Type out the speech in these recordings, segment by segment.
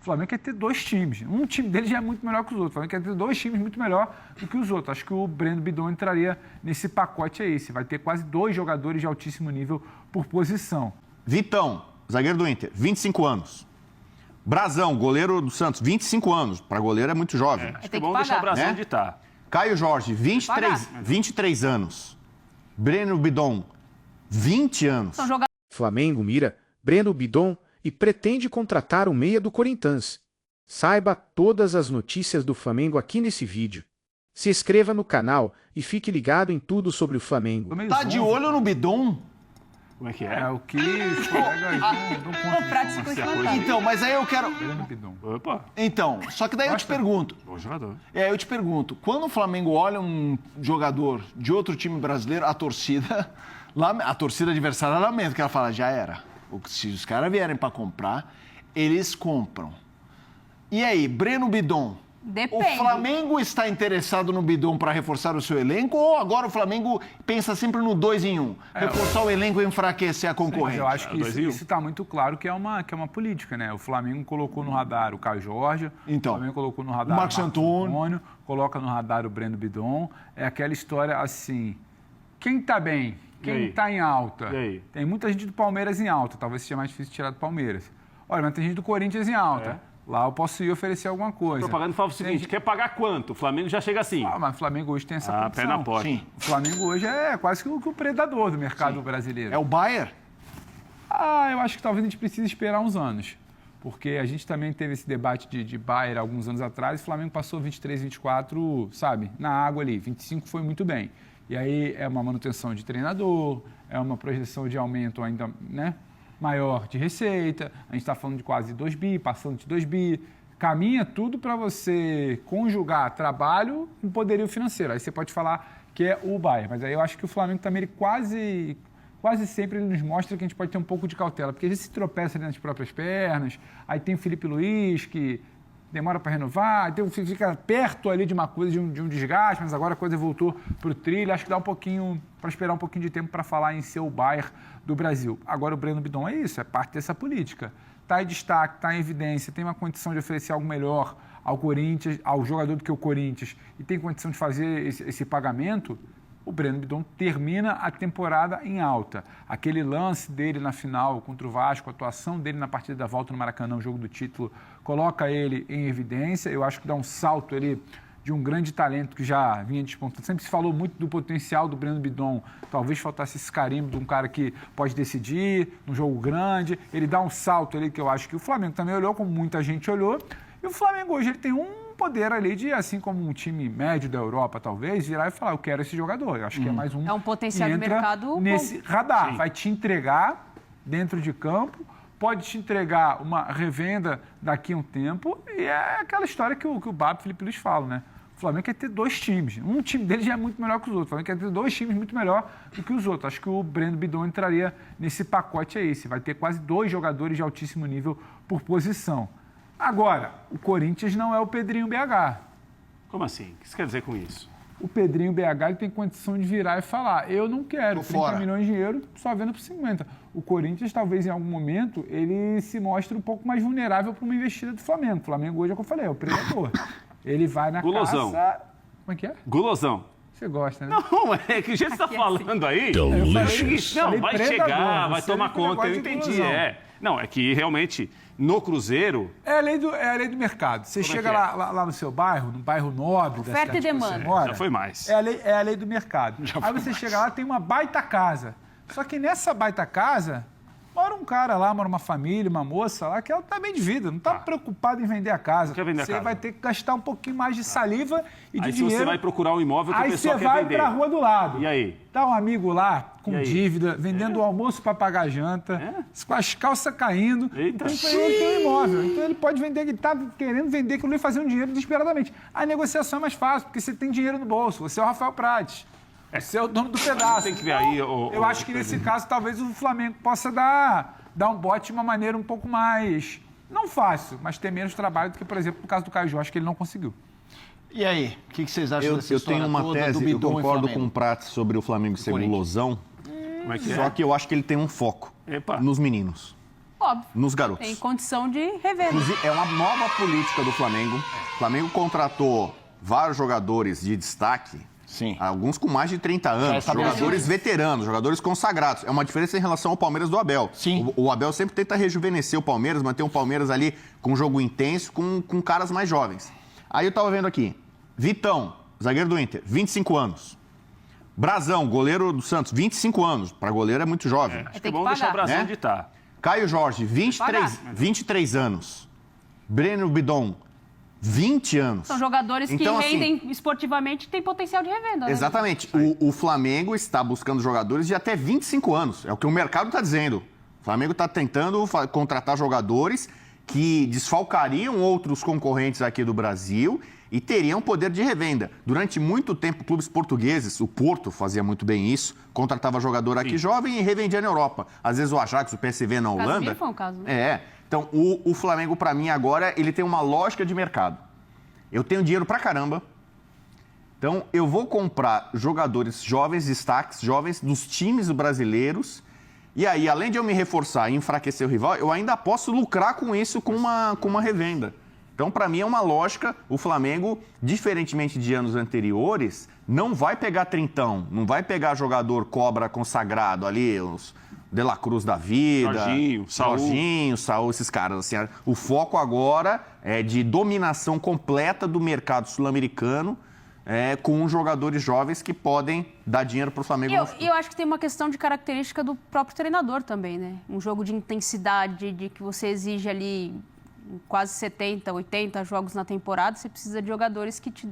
O Flamengo quer ter dois times. Um time dele já é muito melhor que os outros. O Flamengo quer ter dois times muito melhor do que os outros. Acho que o Breno Bidon entraria nesse pacote aí. Você vai ter quase dois jogadores de altíssimo nível por posição. Vitão, zagueiro do Inter, 25 anos. Brazão, goleiro do Santos, 25 anos. Para goleiro é muito jovem. Acho que é bom deixar o Brazão onde está. Caio Jorge, 23 anos. Breno Bidon, 20 anos. Flamengo mira Breno Bidon e pretende contratar o meia do Corinthians. Saiba todas as notícias do Flamengo aqui nesse vídeo. Se inscreva no canal e fique ligado em tudo sobre o Flamengo. Tá de olho no Bidon? Como é que é? É o que os colegas não contam. Então, mas aí eu quero... Breno Bidon. Opa. Então, só que daí eu te pergunto. Bom jogador. Eu te pergunto, quando o Flamengo olha um jogador de outro time brasileiro, a torcida adversária lamenta, que ela fala, já era. Se os caras vierem para comprar, eles compram. E aí, Breno Bidon? Depende. O Flamengo está interessado no Bidon para reforçar o seu elenco ou agora o Flamengo pensa sempre no 2 em 1? Reforçar o elenco e enfraquecer a concorrente? Sim, eu acho que isso está muito claro que é uma política, né? O Flamengo colocou no radar o Caio Jorge, então, o Flamengo colocou no radar o Marcos Antônio, coloca no radar o Breno Bidon. É aquela história assim, quem está bem? Quem está em alta? Tem muita gente do Palmeiras em alta, talvez seja mais difícil tirar do Palmeiras. Olha, mas tem gente do Corinthians em alta. Lá eu posso ir oferecer alguma coisa. A propaganda fala o seguinte, quer pagar quanto? O Flamengo já chega assim. Mas o Flamengo hoje tem essa condição. Pé na porta. Sim. O Flamengo hoje é quase que o predador do mercado brasileiro. É o Bayern? Eu acho que talvez a gente precise esperar uns anos. Porque a gente também teve esse debate de Bayern alguns anos atrás. O Flamengo passou 23, 24, sabe, na água ali. 25 foi muito bem. E aí é uma manutenção de treinador, é uma projeção de aumento ainda, né, maior de receita. A gente está falando de quase 2 bi, passando de 2 bi. Caminha tudo para você conjugar trabalho com poderio financeiro. Aí você pode falar que é o Bayern. Mas aí eu acho que o Flamengo também ele quase sempre ele nos mostra que a gente pode ter um pouco de cautela. Porque às vezes se tropeça ali nas próprias pernas. Aí tem o Felipe Luiz, que demora para renovar, então fica perto ali de uma coisa, de um desgaste, mas agora a coisa voltou para o trilho. Acho que dá um pouquinho, para esperar um pouquinho de tempo para falar em ser o Bayern do Brasil. Agora o Breno Bidon é isso, é parte dessa política. Está em destaque, está em evidência, tem uma condição de oferecer algo melhor ao Corinthians, ao jogador do que o Corinthians, e tem condição de fazer esse pagamento. O Breno Bidon termina a temporada em alta. Aquele lance dele na final contra o Vasco, a atuação dele na partida da volta no Maracanã, o jogo do título, coloca ele em evidência. Eu acho que dá um salto ali de um grande talento que já vinha despontando. Sempre se falou muito do potencial do Breno Bidon. Talvez faltasse esse carimbo de um cara que pode decidir num jogo grande. Ele dá um salto ali que eu acho que o Flamengo também olhou, como muita gente olhou. E o Flamengo hoje ele tem um poder ali de, assim como um time médio da Europa, talvez, virar e falar, eu quero esse jogador. Eu acho que é mais um... É um potencial de mercado nesse radar. Sim. Vai te entregar dentro de campo, pode te entregar uma revenda daqui a um tempo, e é aquela história que o Babo e o Felipe Luiz falam, né? O Flamengo quer ter dois times. Um time dele já é muito melhor que os outros. O Flamengo quer ter dois times muito melhor do que os outros. Acho que o Breno Bidon entraria nesse pacote aí. Você vai ter quase dois jogadores de altíssimo nível por posição. Agora, o Corinthians não é o Pedrinho BH. Como assim? O que você quer dizer com isso? O Pedrinho BH ele tem condição de virar e falar, eu não quero, 30 milhões de dinheiro, só vendo por 50. O Corinthians, talvez em algum momento, ele se mostre um pouco mais vulnerável para uma investida do Flamengo. O Flamengo hoje, é o que eu falei, é o predador. Ele vai na Gulosão. caça... Como é que é? Gulosão. Você gosta, né? Não, é que o jeito que você está falando aí... Não, vai chegar, vai tomar conta, eu entendi, Não, é que realmente, no Cruzeiro... É a lei do mercado. Você chega lá no seu bairro, no bairro nobre... Oferta e demanda. Já foi mais. É a lei do mercado. Aí você chega lá, tem uma baita casa. Só que nessa baita casa... Mora um cara lá, mora uma família, uma moça lá, que ela tá bem de vida, não tá preocupado em vender a casa. Quer vender a você casa. vai ter que gastar um pouquinho mais de saliva e de aí dinheiro. Aí você vai procurar um imóvel que a pessoa quer vender. Aí você vai pra rua do lado. E aí? Tá um amigo lá, com dívida, vendendo o almoço para pagar a janta, com as calças caindo. Eita. Então ele tem um imóvel. Então ele pode vender, ele tá querendo vender aquilo e fazer um dinheiro desesperadamente. A negociação é mais fácil, porque você tem dinheiro no bolso. Você é o Rafael Prates. Você é o dono do pedaço. Tem que ver aí, eu acho que nesse caso, talvez o Flamengo possa dar um bote de uma maneira um pouco mais, não fácil, mas ter menos trabalho do que, por exemplo, no caso do Caio Jorge, que ele não conseguiu. E aí, o que vocês acham dessa história toda? Eu tenho uma tese, eu concordo com o Prats sobre o Flamengo ser gulosão, Como é que só que eu acho que ele tem um foco nos meninos. Óbvio. nos garotos. Tem condição de rever. Inclusive, é uma nova política do Flamengo. O Flamengo contratou vários jogadores de destaque, Sim. alguns com mais de 30 anos, jogadores veteranos, jogadores consagrados. É uma diferença em relação ao Palmeiras do Abel. Sim. O Abel sempre tenta rejuvenescer o Palmeiras, manter um Palmeiras ali com um jogo intenso, com caras mais jovens. Aí eu tava vendo aqui, Vitão, zagueiro do Inter, 25 anos. Brazão, goleiro do Santos, 25 anos. Para goleiro é muito jovem. Acho que é bom deixar o Brasil Né? onde está. Caio Jorge, 23 anos. Breno Bidon, 20 anos. São jogadores Então, que assim, rendem esportivamente e têm potencial de revenda. Né? Exatamente. O Flamengo está buscando jogadores de até 25 anos. É o que o mercado está dizendo. O Flamengo está tentando contratar jogadores que desfalcariam outros concorrentes aqui do Brasil e teriam poder de revenda. Durante muito tempo, clubes portugueses, o Porto fazia muito bem isso, contratava jogador aqui jovem e revendia na Europa. Às vezes o Ajax, o PSV na Holanda. Casemiro foi um caso, né? É. Então, o Flamengo, para mim, agora, ele tem uma lógica de mercado. Eu tenho dinheiro pra caramba. Então, eu vou comprar jogadores jovens, destaques jovens dos times brasileiros. E aí, além de eu me reforçar e enfraquecer o rival, eu ainda posso lucrar com isso com uma revenda. Então, para mim, é uma lógica. O Flamengo, diferentemente de anos anteriores, não vai pegar trintão, não vai pegar jogador cobra consagrado ali, os De La Cruz da vida. Jorginho, Saúl, esses caras. Assim, o foco agora é de dominação completa do mercado sul-americano, com jogadores jovens que podem dar dinheiro para o Flamengo. E eu acho que tem uma questão de característica do próprio treinador também, né? Um jogo de intensidade, de que você exige ali quase 70, 80 jogos na temporada, você precisa de jogadores que te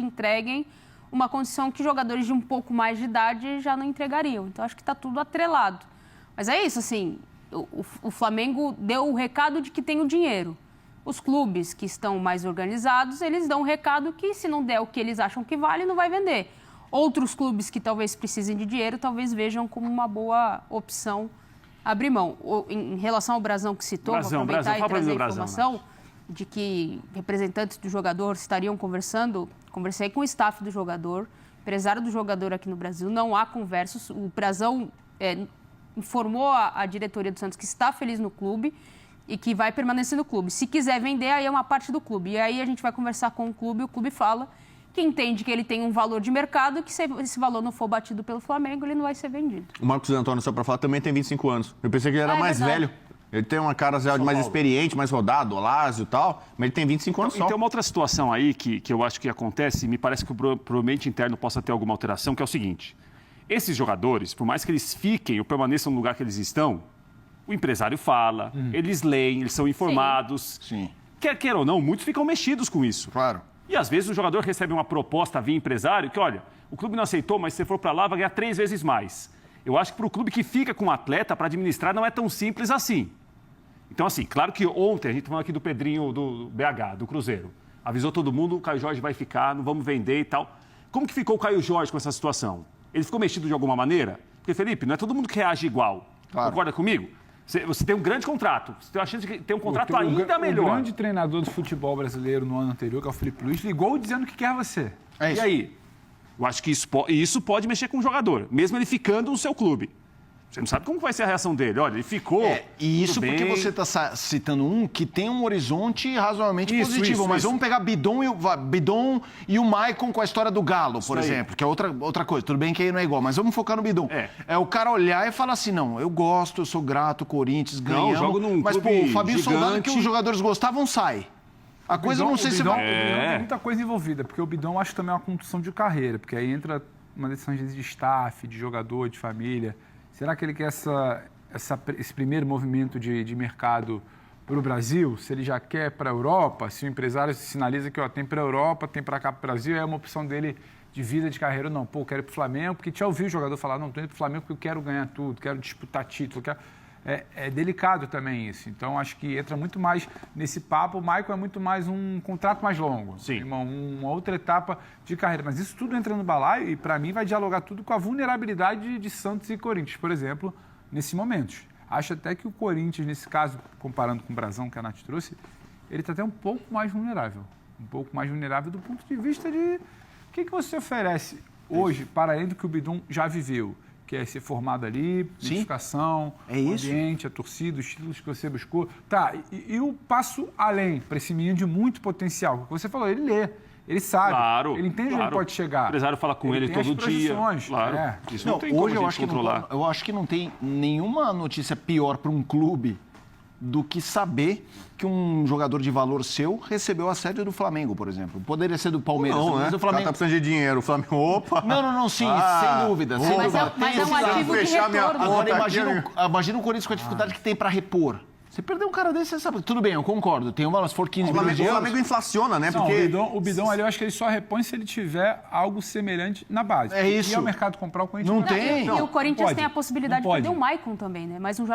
entreguem uma condição que jogadores de um pouco mais de idade já não entregariam. Então, acho que está tudo atrelado. Mas é isso, assim, o Flamengo deu o recado de que tem o dinheiro. Os clubes que estão mais organizados, eles dão o recado que se não der o que eles acham que vale, não vai vender. Outros clubes que talvez precisem de dinheiro, talvez vejam como uma boa opção abrir mão. Em relação ao Brasão que citou, vou aproveitar e trazer a informação de que representantes do jogador estariam conversando. Conversei com o staff do jogador, empresário do jogador aqui no Brasil, não há conversas. O Brasão informou a diretoria do Santos que está feliz no clube e que vai permanecer no clube. Se quiser vender, aí é uma parte do clube. E aí a gente vai conversar com o clube fala que entende que ele tem um valor de mercado e que se esse valor não for batido pelo Flamengo, ele não vai ser vendido. O Marcos Antônio, só para falar, também tem 25 anos. Eu pensei que ele era mais velho. Ele tem uma cara já mais experiente, mais rodado, Olásio e tal, mas ele tem 25 anos só. E tem uma outra situação aí que eu acho que acontece, e me parece que o provavelmente interno possa ter alguma alteração, que é o seguinte: esses jogadores, por mais que eles fiquem ou permaneçam no lugar que eles estão, o empresário fala, eles leem, eles são informados. Sim. Quer ou não, muitos ficam mexidos com isso. Claro. E às vezes o jogador recebe uma proposta via empresário que, olha, o clube não aceitou, mas se você for para lá vai ganhar 3 vezes mais. Eu acho que para o clube que fica com o atleta, para administrar, não é tão simples assim. Então, assim, claro que ontem, a gente falou aqui do Pedrinho do BH, do Cruzeiro. Avisou todo mundo, o Caio Jorge vai ficar, não vamos vender e tal. Como que ficou o Caio Jorge com essa situação? Ele ficou mexido de alguma maneira? Porque, Felipe, não é todo mundo que reage igual. Claro. Concorda comigo? Você tem um grande contrato. Você tem a chance de ter um contrato ainda melhor. O grande treinador do futebol brasileiro no ano anterior, que é o Felipe Luiz, ligou dizendo que quer você. É isso. E aí? Eu acho que isso pode mexer com o jogador, mesmo ele ficando no seu clube. Você não sabe como vai ser a reação dele. Olha, ele ficou. E isso porque você está citando um que tem um horizonte razoavelmente positivo. Mas vamos pegar Bidon e o Maicon com a história do Galo, por exemplo, que é outra coisa. Tudo bem que aí não é igual, mas vamos focar no Bidon. É o cara olhar e falar assim: não, eu gosto, eu sou grato, Corinthians, ganhamos. Não, jogo num mas, clube o Fabinho gigante. Soldado, que os jogadores gostavam, sai. A coisa não sei se vai. Tem muita coisa envolvida, porque o Bidon eu acho também uma condução de carreira, porque aí entra uma decisão de staff, de jogador, de família. Será que ele quer esse primeiro movimento de mercado para o Brasil? Se ele já quer para a Europa, se o empresário sinaliza que tem para a Europa, tem para cá para o Brasil, é uma opção dele de vida, de carreira ou não. Pô, eu quero ir para o Flamengo, porque já ouviu o jogador falar, não, estou indo para o Flamengo porque eu quero ganhar tudo, quero disputar título. É delicado também isso. Então, acho que entra muito mais nesse papo. O Maicon é muito mais um contrato mais longo. Sim. Uma outra etapa de carreira. Mas isso tudo entra no balaio e, para mim, vai dialogar tudo com a vulnerabilidade de Santos e Corinthians, por exemplo, nesse momento. Acho até que o Corinthians, nesse caso, comparando com o Brasão, que a Nath trouxe, ele está até um pouco mais vulnerável. Um pouco mais vulnerável do ponto de vista de o que você oferece hoje, para além do que o Bidon já viveu. que é ser formado ali, identificação, É isso. o ambiente, a torcida, os títulos que você buscou. Tá, e o passo além para esse menino de muito potencial? O que você falou, ele lê, ele sabe, Claro, ele entende onde claro. ele pode chegar. O empresário fala com ele tem as todo dia. projeções, Claro. é. Isso não, tem como hoje a eu gente acho, controlar. eu acho que não tem nenhuma notícia pior para um clube do que saber que um jogador de valor seu recebeu assédio do Flamengo, por exemplo. Poderia ser do Palmeiras, Não, né? mas O o cara Flamengo... tá precisando de dinheiro. O Flamengo, opa! Não, sim, sem dúvida. Sem Mas dúvida. é um ativo de fechar minha retorno. conta. Agora, aqui, imagina o Corinthians com a dificuldade que tem para repor. Você perdeu um cara desse, você sabe. Tudo bem, eu concordo. Tem uma, se for 15 O milhões de euros... Flamengo inflaciona, né? Não, Porque o bidão ali, eu acho que ele só repõe se ele tiver algo semelhante na base. É isso. E ao mercado comprar o Corinthians Não vai. tem. E o Corinthians pode. tem a possibilidade Não de perder pode. o Maicon também, né? Mais um jogador